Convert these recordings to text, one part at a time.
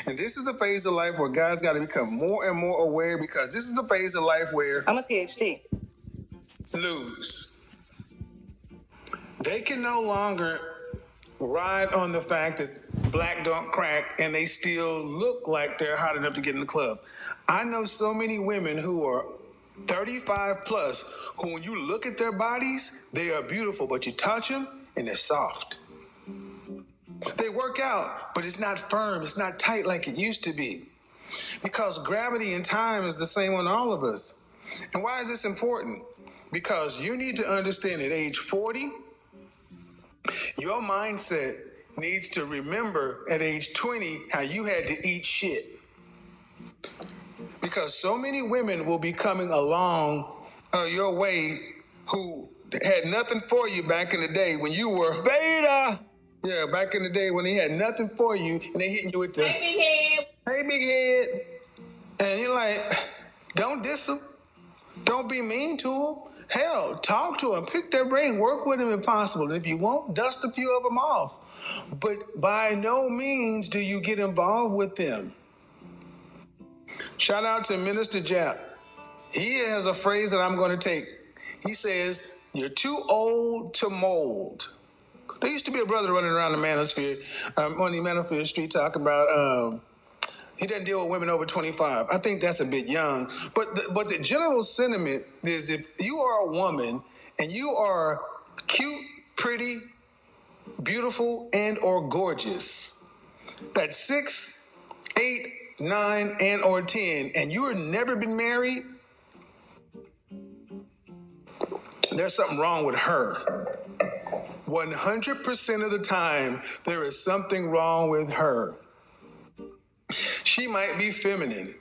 And this is a phase of life where guys got to become more and more aware, because this is a phase of life where I'm a PhD. Lose. They can no longer ride on the fact that black don't crack and they still look like they're hot enough to get in the club. I know so many women who are 35 plus who, when you look at their bodies, they are beautiful, but you touch them and they're soft. They work out, but it's not firm, it's not tight like it used to be. Because gravity and time is the same on all of us. And why is this important? Because you need to understand at age 40, your mindset needs to remember at age 20 how you had to eat shit. Because so many women will be coming along your way who had nothing for you back in the day when you were beta. Yeah, back in the day when they had nothing for you and they hitting you with the, hey, big head. Hey, big head. And you're like, don't diss them. Don't be mean to them. Hell, talk to them. Pick their brain. Work with them if possible. And if you won't, dust a few of them off. But by no means do you get involved with them. Shout out to Minister Jap. He has a phrase that I'm going to take. He says, you're too old to mold. There used to be a brother running around the Manosphere, on the Manosphere Street talking about he doesn't deal with women over 25. I think that's a bit young. But the general sentiment is, if you are a woman and you are cute, pretty, beautiful, and or gorgeous, that's 6, 8, 9, and or 10, and you have never been married, there's something wrong with her. 100% of the time, there is something wrong with her. She might be feminine.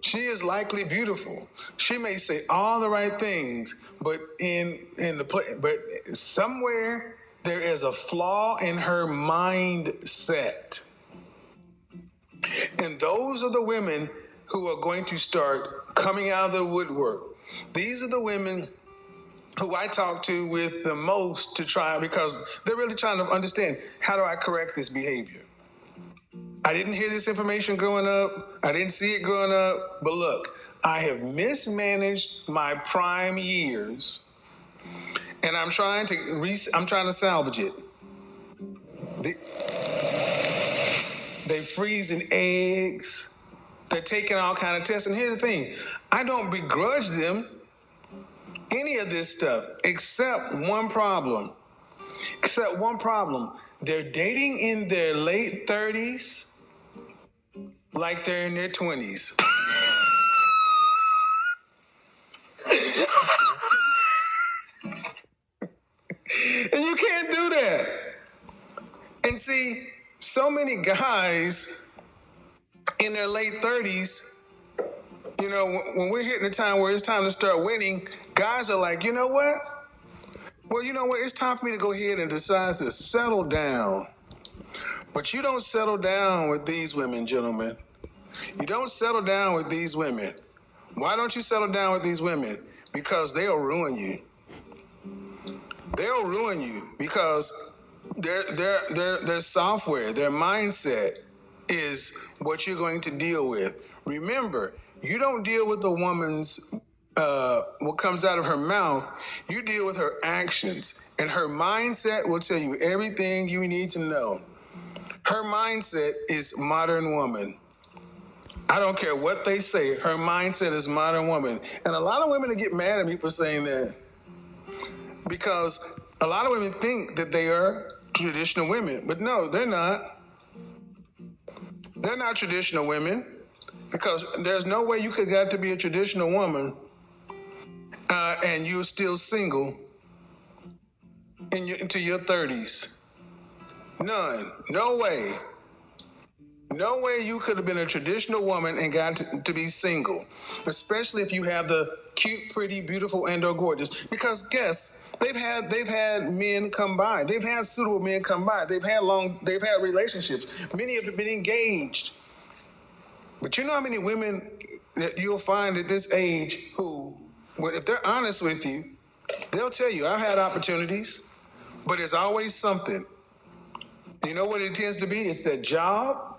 She is likely beautiful. She may say all the right things, but but somewhere there is a flaw in her mindset. And those are the women who are going to start coming out of the woodwork. These are the women who I talk to with the most to try, because they're really trying to understand, how do I correct this behavior? I didn't hear this information growing up. I didn't see it growing up. But look, I have mismanaged my prime years, and I'm trying to salvage it. They freezing eggs. They're taking all kind of tests. And here's the thing: I don't begrudge them any of this stuff, except one problem. They're dating in their late 30s like they're in their 20s. And you can't do that. And see, so many guys in their late 30s, you know, when we're hitting the time where it's time to start winning, guys are like, you know what? Well, you know what? It's time for me to go ahead and decide to settle down. But you don't settle down with these women, gentlemen. You don't settle down with these women. Why don't you settle down with these women? Because they'll ruin you. They'll ruin you because their software, their mindset is what you're going to deal with. Remember, you don't deal with the woman's what comes out of her mouth. You deal with her actions, and her mindset will tell you everything you need to know. Her mindset is modern woman. I don't care what they say. Her mindset is modern woman. And a lot of women get mad at me for saying that, because a lot of women think that they are traditional women. But no, they're not. They're not traditional women, because there's no way you could get to be a traditional woman and you're still single into your 30s. None. No way. No way you could have been a traditional woman and got to be single, especially if you have the cute, pretty, beautiful, and or gorgeous. Because guess, they've had men come by. They've had suitable men come by. They've had relationships. Many have been engaged. But you know how many women that you'll find at this age who, if they're honest with you, they'll tell you, I've had opportunities, but it's always something. You know what it tends to be? It's that job.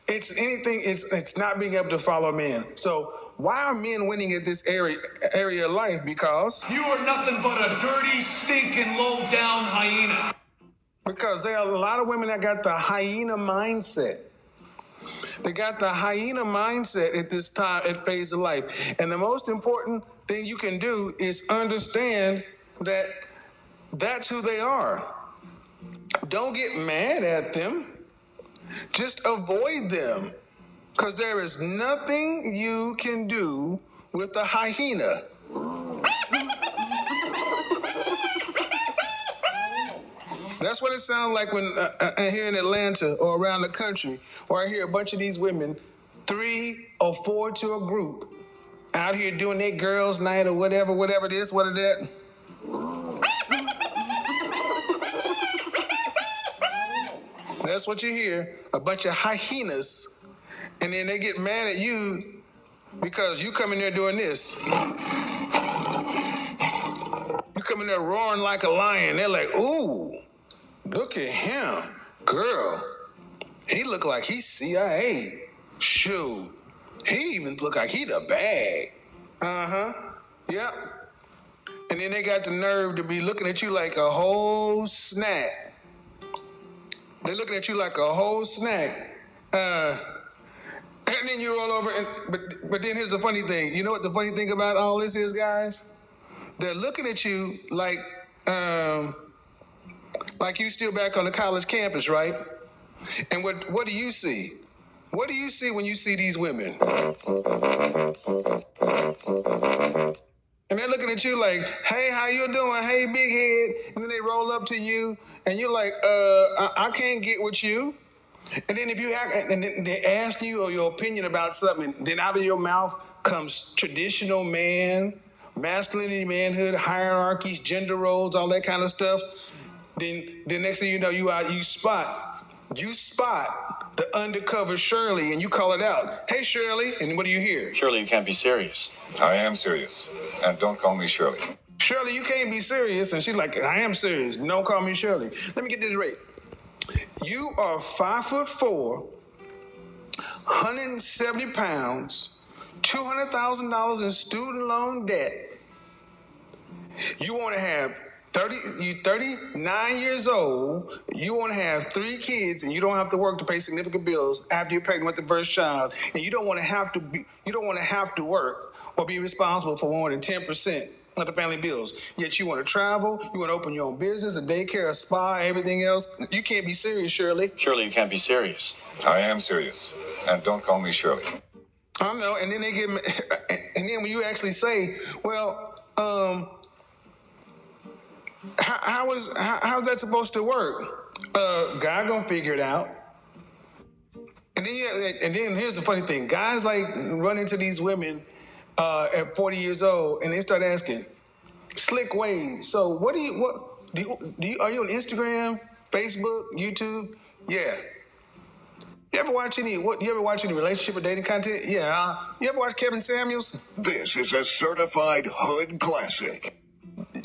It's not being able to follow men. So why are men winning at this area of life? Because you are nothing but a dirty, stinking, low-down hyena. Because there are a lot of women that got the hyena mindset. They got the hyena mindset at this time, at phase of life. And the most important thing you can do is understand that that's who they are. Don't get mad at them. Just avoid them. Because there is nothing you can do with a hyena. That's what it sounds like when here in Atlanta or around the country, where I hear a bunch of these women, 3 or 4 to a group, out here doing their girls' night or whatever it is, what it is. That's what you hear, a bunch of hyenas, and then they get mad at you because you come in there doing this. You come in there roaring like a lion. They're like, ooh, look at him, girl. He look like he's CIA. Shoot, he even look like he's a bag. Yep. And then they got the nerve to be looking at you like a whole snack. They're looking at you like a whole snack. And then you roll over, but then here's the funny thing. You know what the funny thing about all this is, guys? They're looking at you like you still back on the college campus, right? And what do you see? What do you see when you see these women? And they're looking at you like, hey, how you doing? Hey, big head. And then they roll up to you, and you're like, I can't get with you. And then and then they ask you or your opinion about something, and then out of your mouth comes traditional man, masculinity, manhood, hierarchies, gender roles, all that kind of stuff. Then the next thing you know, you spot the undercover Shirley, and you call it out. Hey, Shirley, and what do you hear? Shirley, you can't be serious. I am serious, and don't call me Shirley. Shirley, you can't be serious, and she's like, I am serious. Don't call me Shirley. Let me get this right. You are 5'4", 170 pounds, $200,000 in student loan debt. You want to have 39 years old, you want to have 3 kids, and you don't have to work to pay significant bills after you're pregnant with the first child, and you don't want to have to work or be responsible for more than 10% of the family bills. Yet you want to travel, you want to open your own business, a daycare, a spa, everything else. You can't be serious, Shirley. Shirley, you can't be serious. I am serious, and don't call me Shirley. I know, and then and then when you actually say, well, how's that supposed to work? Guy gonna figure it out. And then here's the funny thing: guys like run into these women at 40 years old, and they start asking, "Slick ways." So are you on Instagram, Facebook, YouTube? Yeah. You ever watch any relationship or dating content? Yeah. You ever watch Kevin Samuels? This is a certified hood classic.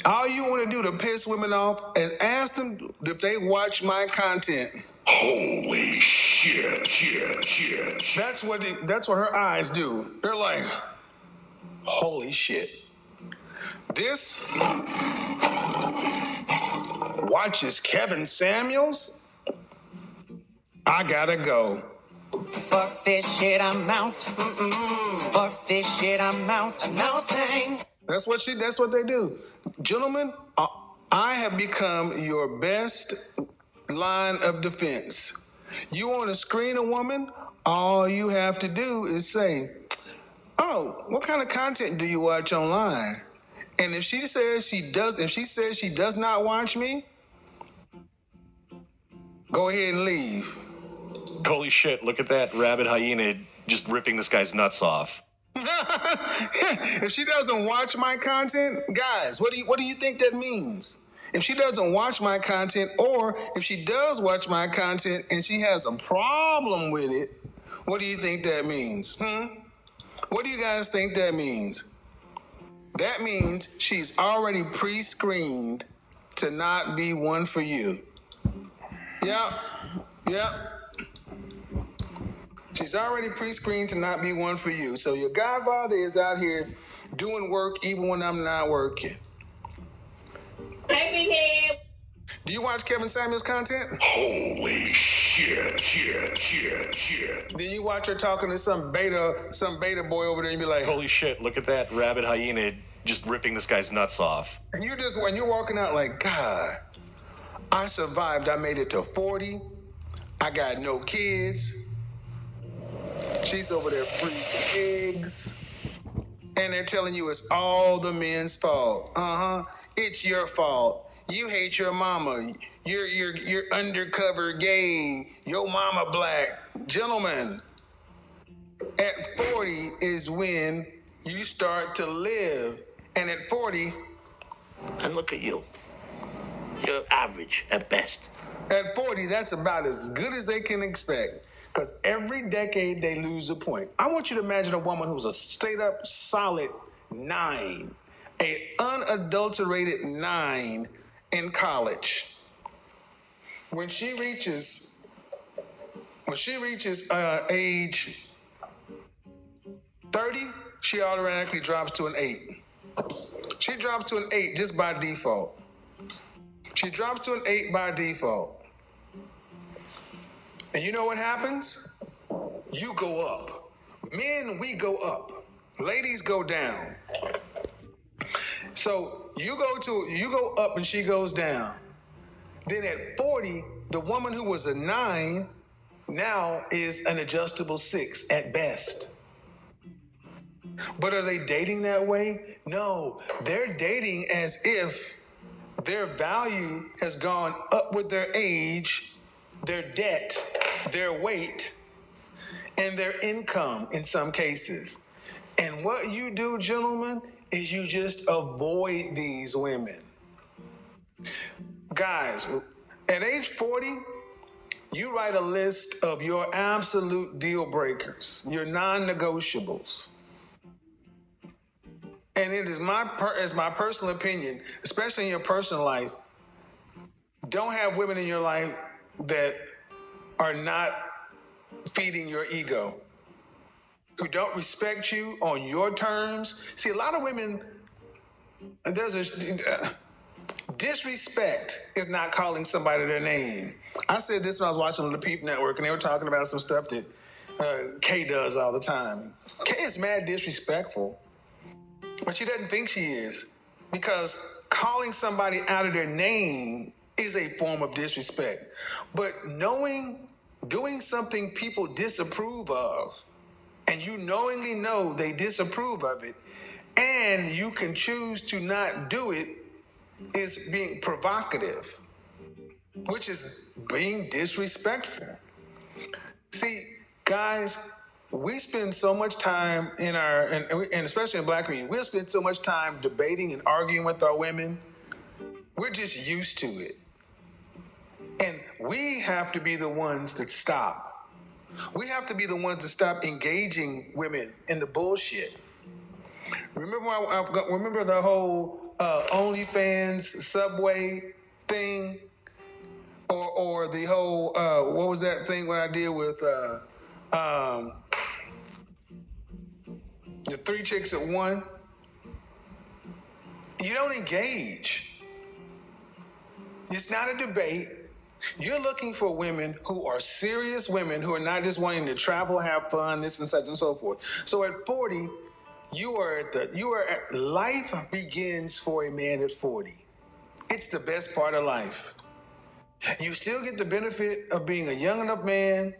All you want to do to piss women off is ask them if they watch my content. Holy shit. That's what her eyes do. They're like, holy shit. This watches Kevin Samuels? I gotta go. Fuck this shit, I'm out. Fuck this shit, I'm out. No thanks. That's what they do. Gentlemen, I have become your best line of defense. You want to screen a woman? All you have to do is say, oh, what kind of content do you watch online? And if she says she does not watch me, go ahead and leave. Holy shit, look at that rabid hyena just ripping this guy's nuts off. If she doesn't watch my content, guys, what do you think that means? If she doesn't watch my content, or if she does watch my content and she has a problem with it, what do you think that means? What do you guys think that means? That means she's already pre-screened to not be one for you. Yep. She's already pre-screened to not be one for you. So your godfather is out here doing work even when I'm not working. Hey, big head. Do you watch Kevin Samuels content? Holy shit. Then you watch her talking to some beta boy over there and be like, Holy shit, look at that rabid hyena just ripping this guy's nuts off. and you just, when you're walking out like, God, I survived. I made it to 40. I got no kids. She's over there freezing eggs. And they're telling you it's all the men's fault. It's your fault. You hate your mama. You're undercover gay. Your mama black. Gentlemen, at 40 is when you start to live. And at 40, And look at you. You're average at best. at 40, that's about as good as they can expect. Because every decade they lose a point. I want you to imagine a woman who's a straight up solid 9, a unadulterated 9 in college. When she reaches age 30, she automatically drops to an 8. She drops to an 8 just by default. She drops to an 8 by default. And you know what happens? You go up. Men, we go up. Ladies go down. So you go up and she goes down. Then at 40, the woman who was a 9 now is an adjustable 6 at best. But are they dating that way? No, they're dating as if their value has gone up with their age, their debt, their weight, and their income in some cases. And what you do, gentlemen, is you just avoid these women. Guys, at age 40, you write a list of your absolute deal breakers, your non-negotiables. And it is my personal opinion, especially in your personal life, don't have women in your life that are not feeding your ego, who don't respect you on your terms. See, a lot of women, disrespect is not calling somebody their name. I said this when I was watching the Peep Network, and they were talking about some stuff that Kay does all the time. Kay is mad disrespectful, but she doesn't think she is, because calling somebody out of their name is a form of disrespect. But doing something people disapprove of, and you knowingly know they disapprove of it, and you can choose to not do it, is being provocative, which is being disrespectful. See, guys, we spend so much time and especially in black community, we'll spend so much time debating and arguing with our women. We're just used to it. And we have to be the ones that stop. We have to be the ones that stop engaging women in the bullshit. Remember the whole OnlyFans Subway thing, or the whole what was that thing when I did with the 3 chicks at one? You don't engage. It's not a debate. You're looking for women who are serious women, who are not just wanting to travel, have fun, this and such and so forth. So at 40, life begins for a man at 40. It's the best part of life. You still get the benefit of being a young enough man,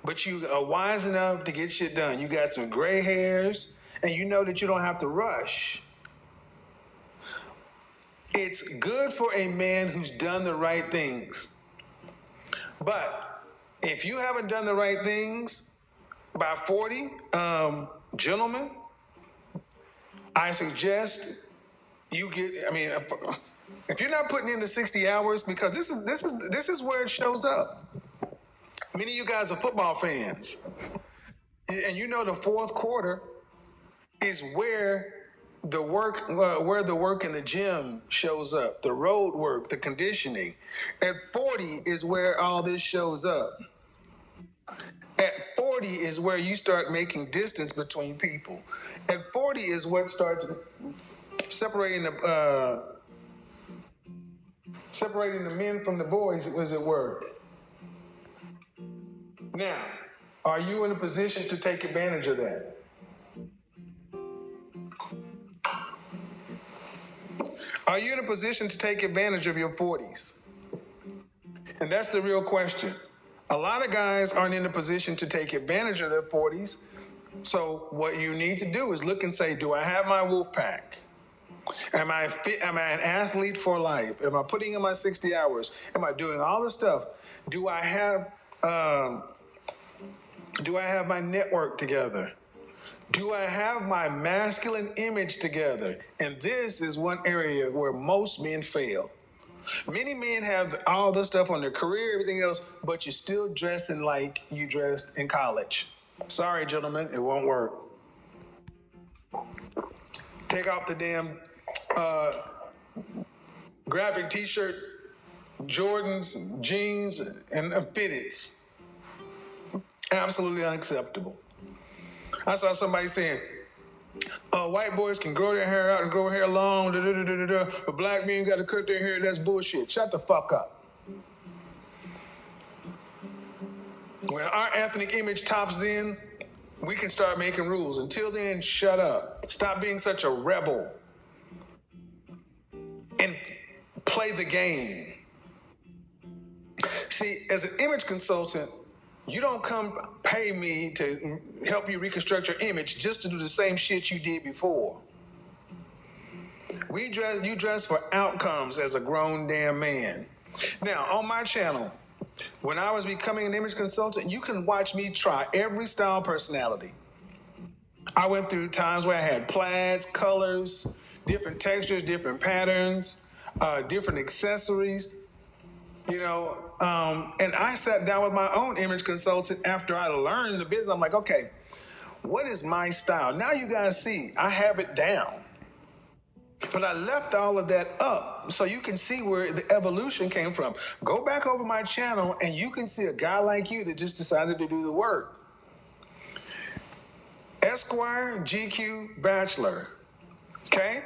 but you are wise enough to get shit done. You got some gray hairs, and you know that you don't have to rush. It's good for a man who's done the right things. But if you haven't done the right things by 40, gentlemen, I suggest you if you're not putting in the 60 hours, because this is where it shows up. Many of you guys are football fans, and you know the fourth quarter is where the work in the gym shows up, the road work, the conditioning. At 40 is where all this shows up. At 40 is where you start making distance between people. At 40 is what starts separating the men from the boys, as it were. Now, are you in a position to take advantage of that? Are you in a position to take advantage of your 40s? And that's the real question. A lot of guys aren't in a position to take advantage of their 40s. So what you need to do is look and say, do I have my wolf pack? Am I fit? Am I an athlete for life? Am I putting in my 60 hours? Am I doing all this stuff? Do I have my network together? Do I have my masculine image together? And this is one area where most men fail. Many men have all this stuff on their career, everything else, but you're still dressing like you dressed in college. Sorry, gentlemen, it won't work. Take off the damn graphic t-shirt, Jordans, jeans, and fitteds. Absolutely unacceptable. I saw somebody saying, white boys can grow their hair out and grow hair long, but black men got to cut their hair. That's bullshit. Shut the fuck up. When our ethnic image tops in, we can start making rules. Until then, shut up. Stop being such a rebel and play the game. See, as an image consultant, you don't come pay me to help you reconstruct your image just to do the same shit you did before. You dress for outcomes as a grown damn man. Now, on my channel, when I was becoming an image consultant, you can watch me try every style personality. I went through times where I had plaids, colors, different textures, different patterns, different accessories. And I sat down with my own image consultant after I learned the business. I'm like, okay, what is my style? Now you guys see, I have it down. But I left all of that up so you can see where the evolution came from. Go back over my channel and you can see a guy like you that just decided to do the work. Esquire, GQ, Bachelor. Okay?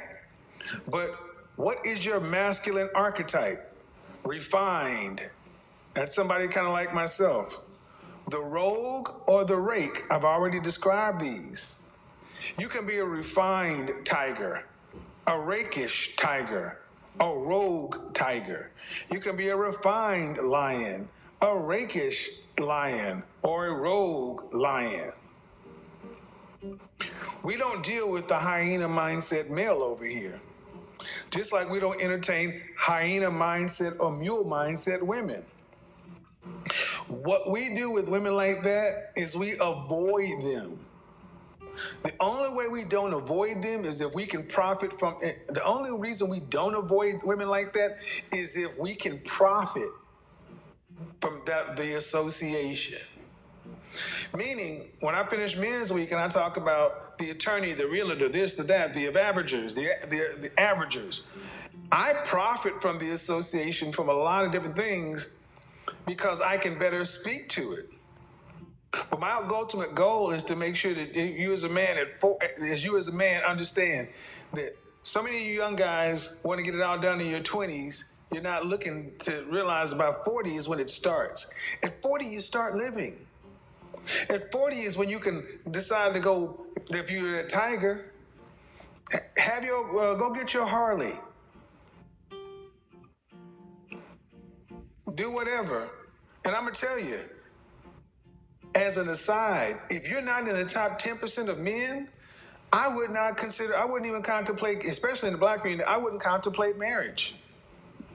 But what is your masculine archetype? Refined. That's somebody kind of like myself. The rogue or the rake, I've already described these. You can be a refined tiger, a rakish tiger, a rogue tiger. You can be a refined lion, a rakish lion, or a rogue lion. We don't deal with the hyena mindset male over here. Just like we don't entertain hyena mindset or mule mindset women. What we do with women like that is we avoid them. The only way we don't avoid them is if we can profit from it. The only reason we don't avoid women like that is if we can profit from the association. Meaning, when I finish Men's Week and I talk about the attorney, the realtor, this, the that, the averagers, the averagers, I profit from the association from a lot of different things because I can better speak to it. But my ultimate goal is to make sure that you as a man understand that so many of you young guys want to get it all done in your 20s. You're not looking to realize about 40 is when it starts. At 40, you start living. At 40 is when you can decide to go, if you're a tiger, go get your Harley. Do whatever. And I'm going to tell you, as an aside, if you're not in the top 10% of men, I wouldn't even contemplate, especially in the black community, I wouldn't contemplate marriage.